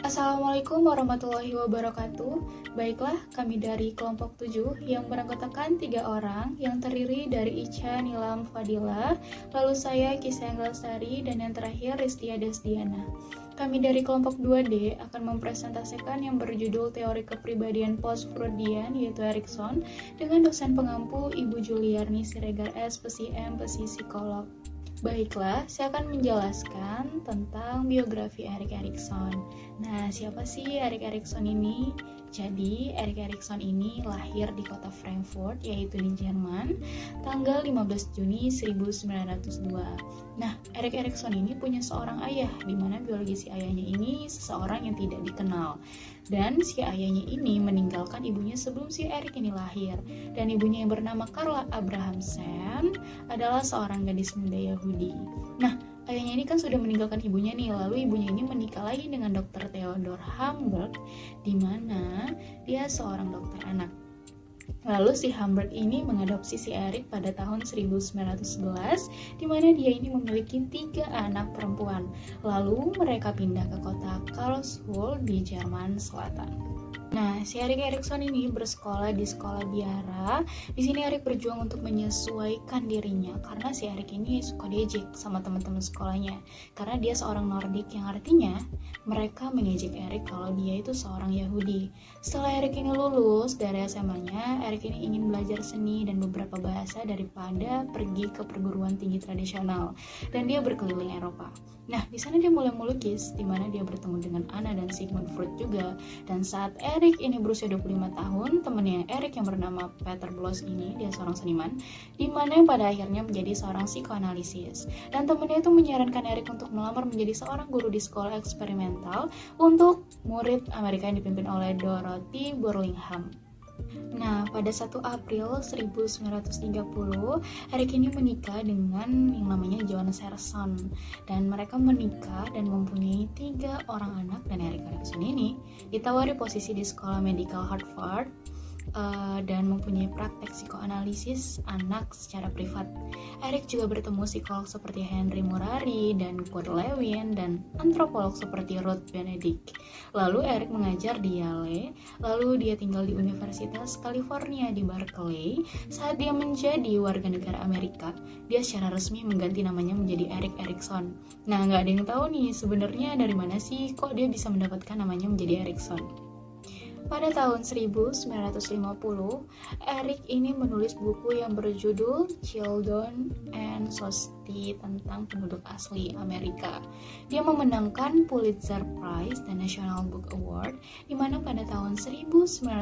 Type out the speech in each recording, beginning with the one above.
Assalamualaikum warahmatullahi wabarakatuh. Baiklah, kami dari kelompok 7 yang beranggotakan 3 orang yang terdiri dari Ica, Nilam, Fadila, lalu saya Kisah Lestari, dan yang terakhir Ristia Desdiana. Kami dari kelompok 2D akan mempresentasikan yang berjudul Teori Kepribadian Post-Freudian, yaitu Erikson, dengan dosen pengampu Ibu Juliarni Siregar SPSI MPSI Psikolog. Baiklah, saya akan menjelaskan tentang biografi Erik Erikson. Nah, siapa sih Erik Erikson ini? Jadi, Erik Erikson ini lahir di kota Frankfurt, yaitu di Jerman, tanggal 15 Juni 1902. Nah, Erik Erikson ini punya seorang ayah, di mana biologi si ayahnya ini seseorang yang tidak dikenal. Dan si ayahnya ini meninggalkan ibunya sebelum si Erik ini lahir. Dan ibunya yang bernama Carla Abrahamsen adalah seorang gadis muda Yahudi. Nah, ayahnya ini kan sudah meninggalkan ibunya nih, lalu ibunya ini menikah lagi dengan Dr. Theodor Hamburg, di mana dia seorang dokter anak. Lalu si Hamburg ini mengadopsi si Erik pada tahun 1911, di mana dia ini memiliki 3 anak perempuan. Lalu mereka pindah ke kota Karlsruhe di Jerman Selatan. Nah, si Erik Erikson ini bersekolah di sekolah biara. Di sini Erik berjuang untuk menyesuaikan dirinya karena si Erik ini suka diejek sama teman-teman sekolahnya. Karena dia seorang Nordik, yang artinya mereka mengejek Erik kalau dia itu seorang Yahudi. Setelah Erik ini lulus dari SMA-nya, Erik ini ingin belajar seni dan beberapa bahasa daripada pergi ke perguruan tinggi tradisional. Dan dia berkeliling Eropa. Nah, di sana dia mulai melukis, di mana dia bertemu dengan Anna dan Sigmund Freud juga. Dan saat Erik ini berusia 25 tahun, temannya Erik yang bernama Peter Bloss ini, dia seorang seniman, di mana yang pada akhirnya menjadi seorang psikoanalisis. Dan temannya itu menyarankan Erik untuk melamar menjadi seorang guru di sekolah eksperimental untuk murid Amerika yang dipimpin oleh Dorothy Burlingham. Nah, pada 1 April 1930, Erik ini menikah dengan yang namanya Johannes Herson. Dan mereka menikah dan mempunyai 3 orang anak. Dan Erik Erikson ini ditawari posisi di sekolah medical Harvard dan mempunyai praktek psikoanalisis anak secara privat. Erik juga bertemu psikolog seperti Henry Murray dan Kurt Lewin dan antropolog seperti Ruth Benedict. Lalu Erik mengajar di Yale, lalu dia tinggal di Universitas California di Berkeley. Saat dia menjadi warga negara Amerika, dia secara resmi mengganti namanya menjadi Erik Erikson. Nah, nggak ada yang tahu nih sebenarnya dari mana sih kok dia bisa mendapatkan namanya menjadi Erikson. Pada tahun 1950, Erik ini menulis buku yang berjudul Children and Society tentang penduduk asli Amerika. Dia memenangkan Pulitzer Prize dan National Book Award, di mana pada tahun 1950.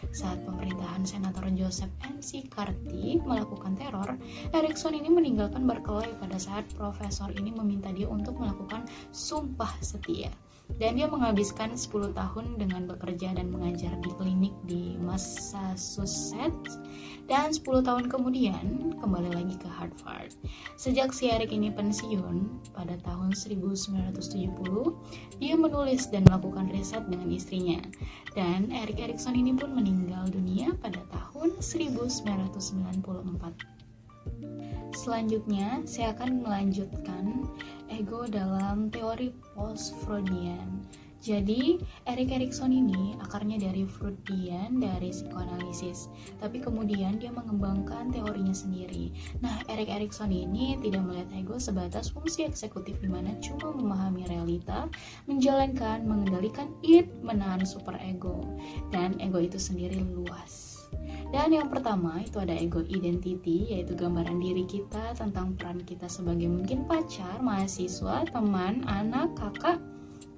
Saat pemerintahan Senator Joseph McCarthy melakukan teror, Erikson ini meninggalkan Berkeley pada saat profesor ini meminta dia untuk melakukan sumpah setia. Dan dia menghabiskan 10 tahun dengan bekerja dan mengajar di klinik di Massachusetts. Dan 10 tahun kemudian kembali lagi ke Harvard. Sejak si Erik ini pensiun pada tahun 1970, dia menulis dan melakukan riset dengan istrinya. Dan Erik Erikson ini pun meninggal dunia pada tahun 1994. Selanjutnya, saya akan melanjutkan ego dalam teori post-Freudian. Jadi, Erik Erikson ini akarnya dari Freudian, dari psikoanalisis. Tapi kemudian dia mengembangkan teorinya sendiri. Nah, Erik Erikson ini tidak melihat ego sebatas fungsi eksekutif di mana cuma memahami realita, menjalankan, mengendalikan id, menahan superego. Dan ego itu sendiri luas. Dan yang pertama itu ada ego identity, yaitu gambaran diri kita tentang peran kita sebagai mungkin pacar, mahasiswa, teman, anak, kakak.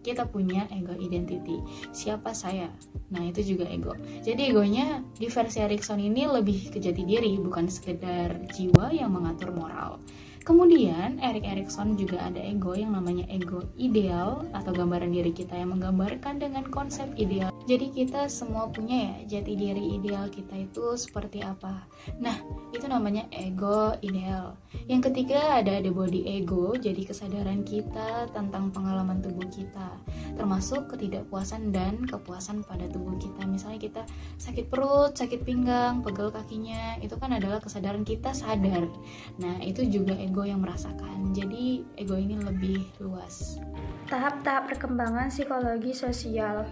Kita punya ego identity. Siapa saya? Nah, itu juga ego. Jadi egonya di versi Erikson ini lebih ke jati diri, bukan sekedar jiwa yang mengatur moral. Kemudian Erik Erikson juga ada ego yang namanya ego ideal atau gambaran diri kita yang menggambarkan dengan konsep ideal. Jadi kita semua punya ya jati diri ideal kita itu seperti apa. Nah, itu namanya ego ideal. Yang ketiga ada body ego, jadi kesadaran kita tentang pengalaman tubuh kita. termasuk ketidakpuasan dan kepuasan pada tubuh kita. Misalnya kita sakit perut, sakit pinggang, pegel kakinya, itu kan adalah kesadaran kita sadar. Nah, itu juga ego yang merasakan. Jadi ego ini lebih luas. Tahap-tahap perkembangan psikologi sosial.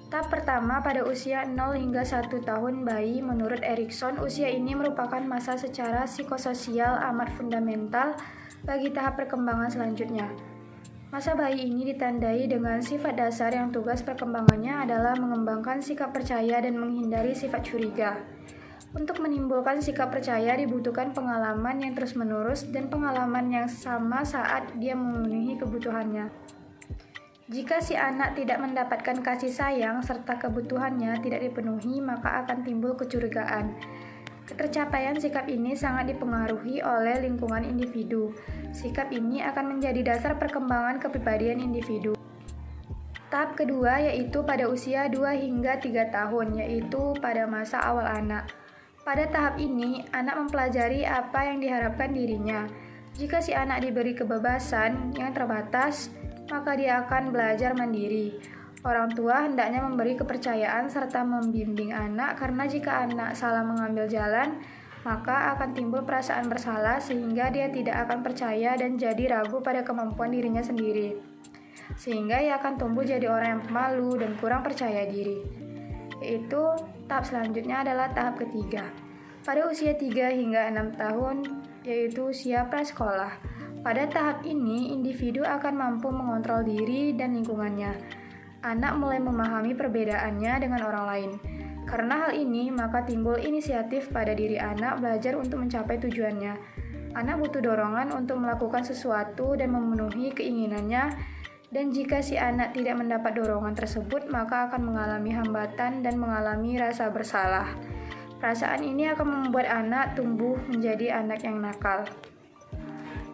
Tahap pertama pada usia 0 hingga 1 tahun bayi. Menurut Erikson, usia ini merupakan masa secara psikososial amat fundamental bagi tahap perkembangan selanjutnya. Masa bayi ini ditandai dengan sifat dasar yang tugas perkembangannya adalah mengembangkan sikap percaya dan menghindari sifat curiga. Untuk menimbulkan sikap percaya dibutuhkan pengalaman yang terus-menerus dan pengalaman yang sama saat dia memenuhi kebutuhannya. Jika si anak tidak mendapatkan kasih sayang serta kebutuhannya tidak dipenuhi, maka akan timbul kecurigaan. Ketercapaian sikap ini sangat dipengaruhi oleh lingkungan individu. Sikap ini akan menjadi dasar perkembangan kepribadian individu. Tahap kedua yaitu pada usia 2 hingga 3 tahun, yaitu pada masa awal anak. Pada tahap ini, anak mempelajari apa yang diharapkan dirinya. Jika si anak diberi kebebasan yang terbatas, maka dia akan belajar mandiri. Orang tua hendaknya memberi kepercayaan serta membimbing anak, karena jika anak salah mengambil jalan, maka akan timbul perasaan bersalah sehingga dia tidak akan percaya dan jadi ragu pada kemampuan dirinya sendiri. Sehingga ia akan tumbuh jadi orang yang pemalu dan kurang percaya diri. Yaitu tahap selanjutnya adalah tahap ketiga. Pada usia 3 hingga 6 tahun, yaitu usia prasekolah. Pada tahap ini, individu akan mampu mengontrol diri dan lingkungannya. Anak mulai memahami perbedaannya dengan orang lain. Karena hal ini, maka timbul inisiatif pada diri anak belajar untuk mencapai tujuannya. Anak butuh dorongan untuk melakukan sesuatu dan memenuhi keinginannya, dan jika si anak tidak mendapat dorongan tersebut, maka akan mengalami hambatan dan mengalami rasa bersalah. Perasaan ini akan membuat anak tumbuh menjadi anak yang nakal.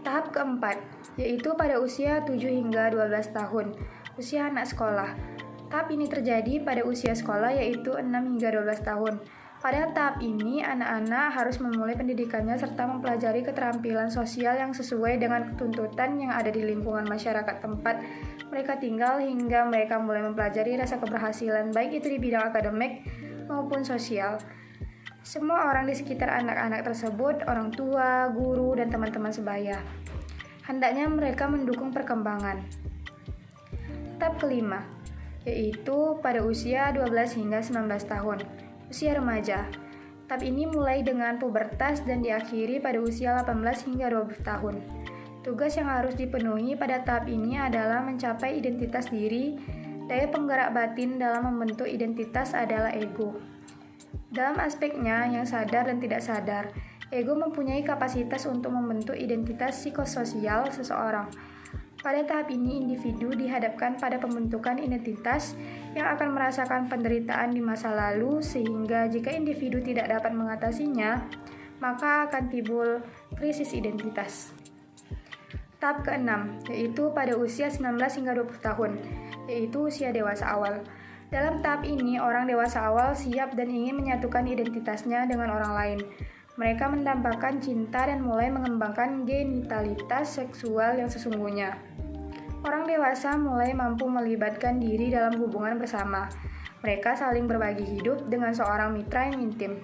Tahap keempat, yaitu pada usia 7 hingga 12 tahun, usia anak sekolah. Tahap ini terjadi pada usia sekolah yaitu 6 hingga 12 tahun. Pada tahap ini, anak-anak harus memulai pendidikannya serta mempelajari keterampilan sosial yang sesuai dengan tuntutan yang ada di lingkungan masyarakat tempat mereka tinggal hingga mereka mulai mempelajari rasa keberhasilan baik itu di bidang akademik maupun sosial. Semua orang di sekitar anak-anak tersebut, orang tua, guru, dan teman-teman sebaya, hendaknya mereka mendukung perkembangan. Tahap kelima, yaitu pada usia 12 hingga 19 tahun, usia remaja. Tahap ini mulai dengan pubertas dan diakhiri pada usia 18 hingga 20 tahun. Tugas yang harus dipenuhi pada tahap ini adalah mencapai identitas diri. Daya penggerak batin dalam membentuk identitas adalah ego. Dalam aspeknya yang sadar dan tidak sadar, ego mempunyai kapasitas untuk membentuk identitas psikososial seseorang. Pada tahap ini, individu dihadapkan pada pembentukan identitas yang akan merasakan penderitaan di masa lalu, sehingga jika individu tidak dapat mengatasinya, maka akan timbul krisis identitas. Tahap keenam, yaitu pada usia 19 hingga 20 tahun, yaitu usia dewasa awal. Dalam tahap ini, orang dewasa awal siap dan ingin menyatukan identitasnya dengan orang lain. Mereka mendambakan cinta dan mulai mengembangkan genitalitas seksual yang sesungguhnya. Orang dewasa mulai mampu melibatkan diri dalam hubungan bersama. Mereka saling berbagi hidup dengan seorang mitra yang intim.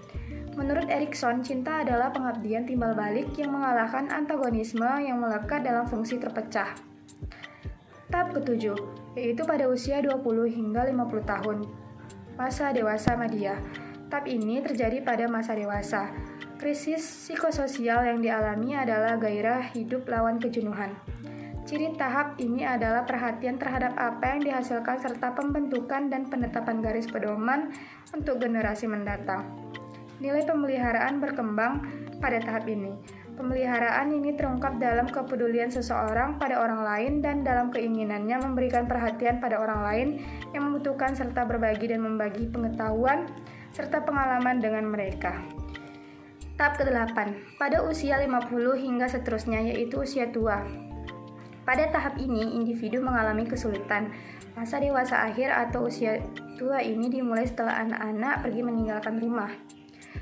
Menurut Erikson, cinta adalah pengabdian timbal balik yang mengalahkan antagonisme yang melekat dalam fungsi terpecah. Tahap ketujuh, yaitu pada usia 20 hingga 50 tahun, masa dewasa madya. Tahap ini terjadi pada masa dewasa. Krisis psikososial yang dialami adalah gairah hidup lawan kejenuhan. Ciri tahap ini adalah perhatian terhadap apa yang dihasilkan serta pembentukan dan penetapan garis pedoman untuk generasi mendatang. Nilai pemeliharaan berkembang pada tahap ini. Pemeliharaan ini terungkap dalam kepedulian seseorang pada orang lain dan dalam keinginannya memberikan perhatian pada orang lain yang membutuhkan serta berbagi dan membagi pengetahuan serta pengalaman dengan mereka. Tahap ke-8, pada usia 50 hingga seterusnya, yaitu usia tua. Pada tahap ini, individu mengalami kesulitan. Masa dewasa akhir atau usia tua ini dimulai setelah anak-anak pergi meninggalkan rumah.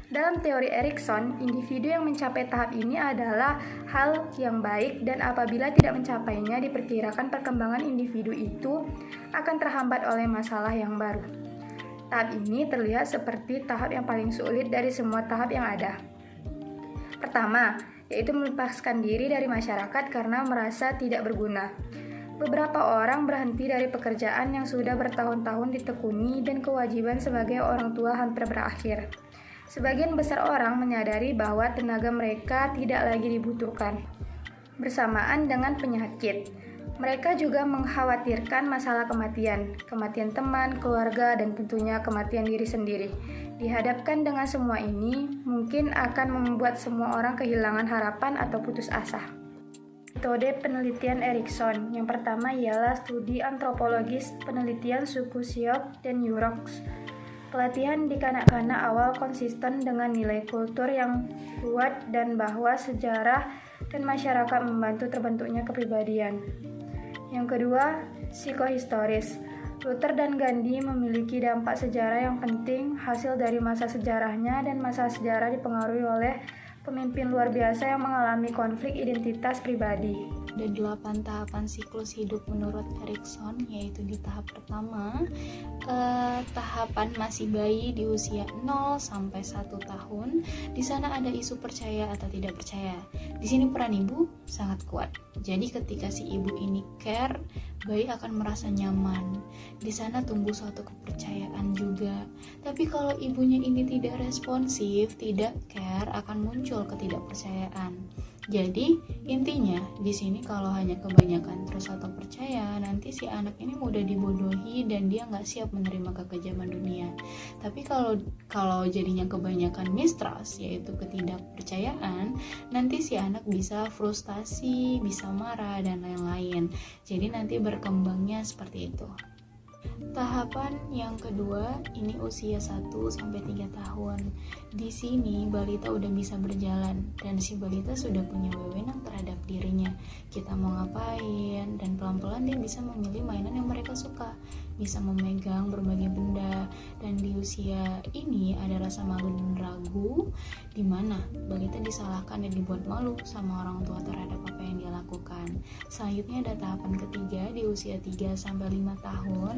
Dalam teori Erikson, individu yang mencapai tahap ini adalah hal yang baik dan apabila tidak mencapainya diperkirakan perkembangan individu itu akan terhambat oleh masalah yang baru. Tahap ini terlihat seperti tahap yang paling sulit dari semua tahap yang ada. Pertama, yaitu melepaskan diri dari masyarakat karena merasa tidak berguna. Beberapa orang berhenti dari pekerjaan yang sudah bertahun-tahun ditekuni dan kewajiban sebagai orang tua hampir berakhir. Sebagian besar orang menyadari bahwa tenaga mereka tidak lagi dibutuhkan. Bersamaan dengan penyakit, mereka juga mengkhawatirkan masalah kematian teman, keluarga, dan tentunya kematian diri sendiri. Dihadapkan dengan semua ini, mungkin akan membuat semua orang kehilangan harapan atau putus asa. Metode penelitian Erikson yang pertama ialah studi antropologis penelitian suku Sioux dan Yuroks. Pelatihan di kanak-kanak awal konsisten dengan nilai kultur yang kuat dan bahwa sejarah dan masyarakat membantu terbentuknya kepribadian. Yang kedua, psikohistoris. Luther dan Gandhi memiliki dampak sejarah yang penting hasil dari masa sejarahnya dan masa sejarah dipengaruhi oleh pemimpin luar biasa yang mengalami konflik identitas pribadi. Ada 8 tahapan siklus hidup menurut Erikson, yaitu di tahap pertama, tahapan masih bayi di usia 0 sampai 1 tahun. Di sana ada isu percaya atau tidak percaya. Di sini peran ibu sangat kuat. Jadi ketika si ibu ini care, bayi akan merasa nyaman. Di sana tumbuh suatu kepercayaan juga. Tapi kalau ibunya ini tidak responsif, tidak care, akan muncul ketidakpercayaan. Jadi intinya di sini kalau hanya kebanyakan terus atau percaya, nanti si anak ini mudah dibodohi dan dia nggak siap menerima kekejaman dunia. Tapi kalau jadinya kebanyakan mistrust, yaitu ketidakpercayaan, nanti si anak bisa frustasi, bisa marah dan lain-lain. Jadi nanti berkembangnya seperti itu. Tahapan yang kedua ini usia 1 sampai 3 tahun. Di sini balita udah bisa berjalan dan si balita sudah punya wewenang terhadap dirinya. Kita mau ngapain dan pelan-pelan dia bisa memilih mainan yang mereka suka, bisa memegang berbagai benda. Dan di usia ini ada rasa malu dan ragu, di mana balita disalahkan dan dibuat malu sama orang tua terhadap apa yang dia lakukan. Selanjutnya ada tahapan ketiga di usia 3 sampai 5 tahun.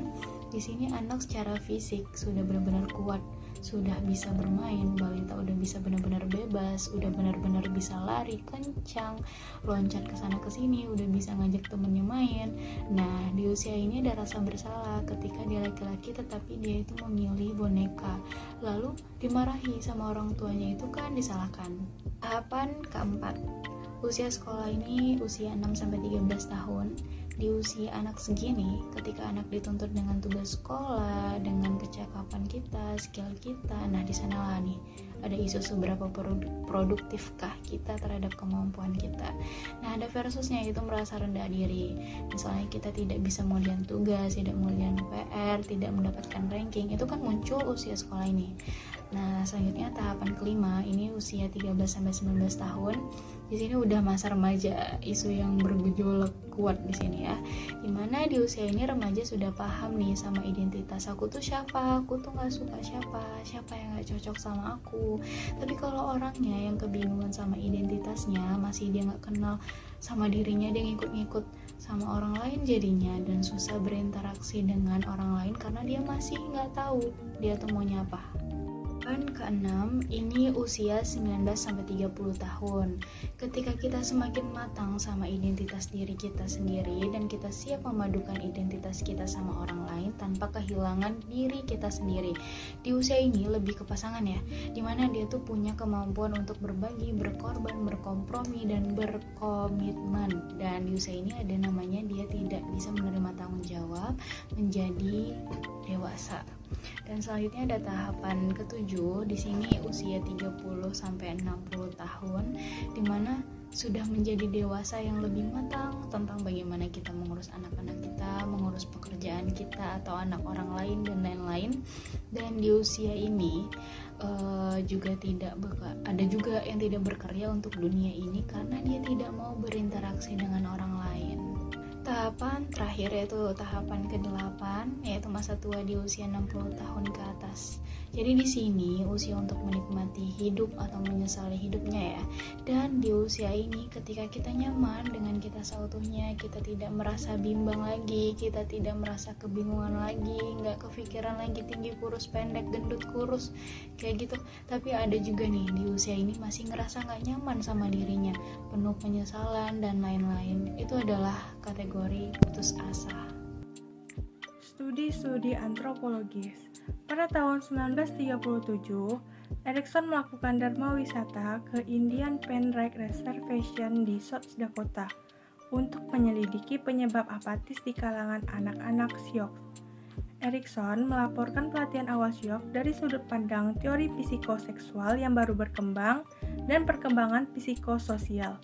Di sini anak secara fisik sudah benar-benar kuat, sudah bisa bermain, balita udah bisa benar-benar bebas, udah benar-benar bisa lari kencang, loncat ke sana ke sini, udah bisa ngajak temennya main. Nah, di usia ini ada rasa bersalah ketika dia laki-laki tetapi dia itu memilih boneka, lalu dimarahi sama orang tuanya, itu kan disalahkan. Tahapan keempat, usia sekolah ini usia 6 sampai 13 tahun. Di usia anak segini, ketika anak dituntut dengan tugas sekolah, dengan kecakapan kita, skill kita, nah di sanalah nih ada isu seberapa produktifkah kita terhadap kemampuan kita. Nah ada versusnya, itu merasa rendah diri. Misalnya kita tidak bisa mengerjakan tugas, tidak mengerjakan PR, tidak mendapatkan ranking, itu kan muncul usia sekolah ini. Nah selanjutnya tahapan kelima ini usia 13 sampai 19 tahun. Di sini udah masa remaja, isu yang bergejolak kuat di sini ya. Dimana di usia ini remaja sudah paham nih sama identitas, aku tuh siapa, aku tuh nggak suka siapa yang nggak cocok sama aku. Tapi kalau orangnya yang kebingungan sama identitasnya, masih dia nggak kenal sama dirinya, dia ngikut-ngikut sama orang lain jadinya, dan susah berinteraksi dengan orang lain karena dia masih nggak tahu dia tuh maunya apa. Keenam, ini usia 19 sampai 30 tahun. Ketika kita semakin matang sama identitas diri kita sendiri dan kita siap memadukan identitas kita sama orang lain tanpa kehilangan diri kita sendiri. Di usia ini lebih ke pasangan ya, dimana dia tuh punya kemampuan untuk berbagi, berkorban, berkompromi, dan berkomitmen. Dan di usia ini ada namanya dia tidak bisa menerima tanggung jawab, menjadi dewasa. Dan selanjutnya ada tahapan ketujuh, di sini usia 30 sampai 60 tahun, di mana sudah menjadi dewasa yang lebih matang tentang bagaimana kita mengurus anak-anak kita, mengurus pekerjaan kita atau anak orang lain dan lain-lain. Dan di usia ini juga ada juga yang tidak berkarya untuk dunia ini karena dia tidak mau berinteraksi dengan orang lain. tahapan terakhir yaitu tahapan ke-8, yaitu masa tua di usia 60 tahun ke atas. Jadi di sini usia untuk menikmati hidup atau menyesali hidupnya ya. Dan di usia ini ketika kita nyaman dengan kita seutuhnya, kita tidak merasa bimbang lagi, kita tidak merasa kebingungan lagi, nggak kepikiran lagi tinggi kurus pendek gendut kurus kayak gitu. Tapi ada juga nih di usia ini masih ngerasa nggak nyaman sama dirinya, penuh penyesalan dan lain-lain. Itu adalah kategori putus asa. Studi antropologis. Pada tahun 1937, Erikson melakukan dharma wisata ke Indian Pen Ridge Reservation di South Dakota untuk menyelidiki penyebab apatis di kalangan anak-anak Sioux. Erikson melaporkan pelatihan awal Sioux dari sudut pandang teori psikoseksual yang baru berkembang dan perkembangan psikososial.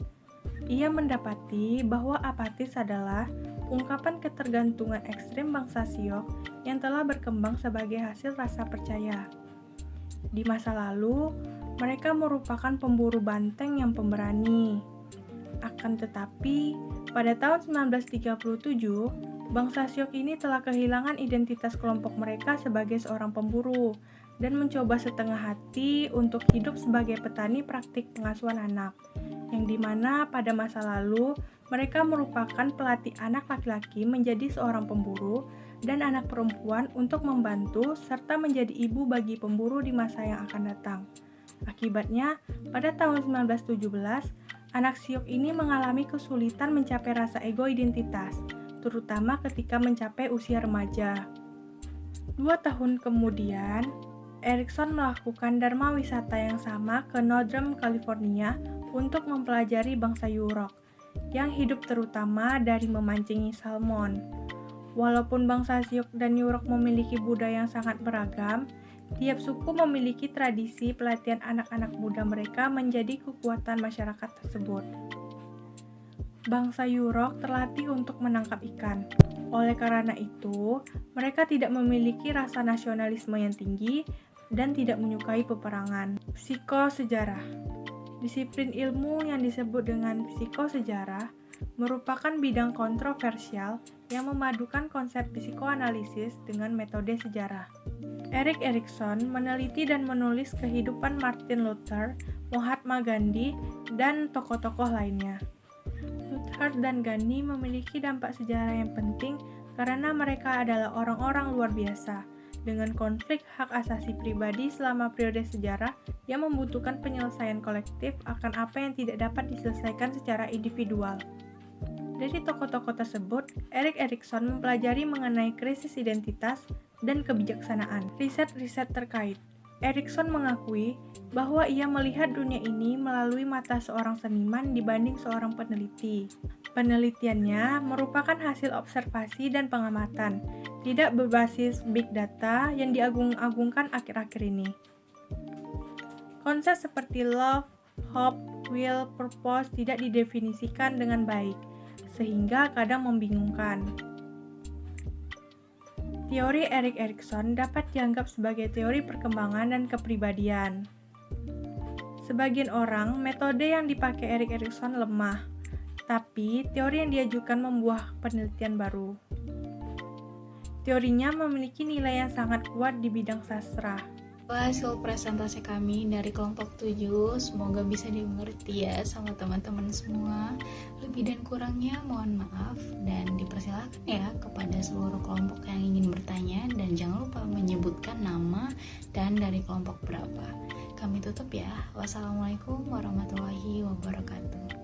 Ia mendapati bahwa apatis adalah ungkapan ketergantungan ekstrem bangsa Sioux yang telah berkembang sebagai hasil rasa percaya. Di masa lalu, mereka merupakan pemburu banteng yang pemberani. Akan tetapi, pada tahun 1937, bangsa Sioux ini telah kehilangan identitas kelompok mereka sebagai seorang pemburu dan mencoba setengah hati untuk hidup sebagai petani praktik pengasuhan anak, yang dimana pada masa lalu mereka merupakan pelatih anak laki-laki menjadi seorang pemburu dan anak perempuan untuk membantu serta menjadi ibu bagi pemburu di masa yang akan datang. Akibatnya, pada tahun 1917, anak Sioux ini mengalami kesulitan mencapai rasa ego identitas, terutama ketika mencapai usia remaja. 2 tahun kemudian, Erikson melakukan dharma wisata yang sama ke Northern California untuk mempelajari bangsa Yurok yang hidup terutama dari memancingi salmon. Walaupun bangsa Sioux dan Yurok memiliki budaya yang sangat beragam, tiap suku memiliki tradisi pelatihan anak-anak muda mereka menjadi kekuatan masyarakat tersebut. Bangsa Yurok terlatih untuk menangkap ikan. Oleh karena itu, mereka tidak memiliki rasa nasionalisme yang tinggi dan tidak menyukai peperangan. Psikosejarah. Disiplin ilmu yang disebut dengan psikosejarah merupakan bidang kontroversial yang memadukan konsep psikoanalisis dengan metode sejarah. Erik Erikson meneliti dan menulis kehidupan Martin Luther, Mahatma Gandhi, dan tokoh-tokoh lainnya. Luther dan Gandhi memiliki dampak sejarah yang penting karena mereka adalah orang-orang luar biasa dengan konflik hak asasi pribadi selama periode sejarah yang membutuhkan penyelesaian kolektif akan apa yang tidak dapat diselesaikan secara individual. Dari tokoh-tokoh tersebut, Erik Erikson mempelajari mengenai krisis identitas dan kebijaksanaan. Riset-riset terkait. Erikson mengakui bahwa ia melihat dunia ini melalui mata seorang seniman dibanding seorang peneliti. Penelitiannya merupakan hasil observasi dan pengamatan, tidak berbasis big data yang diagung-agungkan akhir-akhir ini. Konsep seperti love, hope, will, purpose tidak didefinisikan dengan baik, sehingga kadang membingungkan. Teori Erik Erikson dapat dianggap sebagai teori perkembangan dan kepribadian. Sebagian orang, metode yang dipakai Erik Erikson lemah, tapi teori yang diajukan membuah penelitian baru. Teorinya memiliki nilai yang sangat kuat di bidang sastra. Hasil presentasi kami dari kelompok 7 semoga bisa dimengerti ya sama teman-teman semua. Lebih dan kurangnya mohon maaf dan dipersilakan ya kepada seluruh kelompok yang ingin bertanya dan jangan lupa menyebutkan nama dan dari kelompok berapa. Kami tutup ya. Wassalamualaikum warahmatullahi wabarakatuh.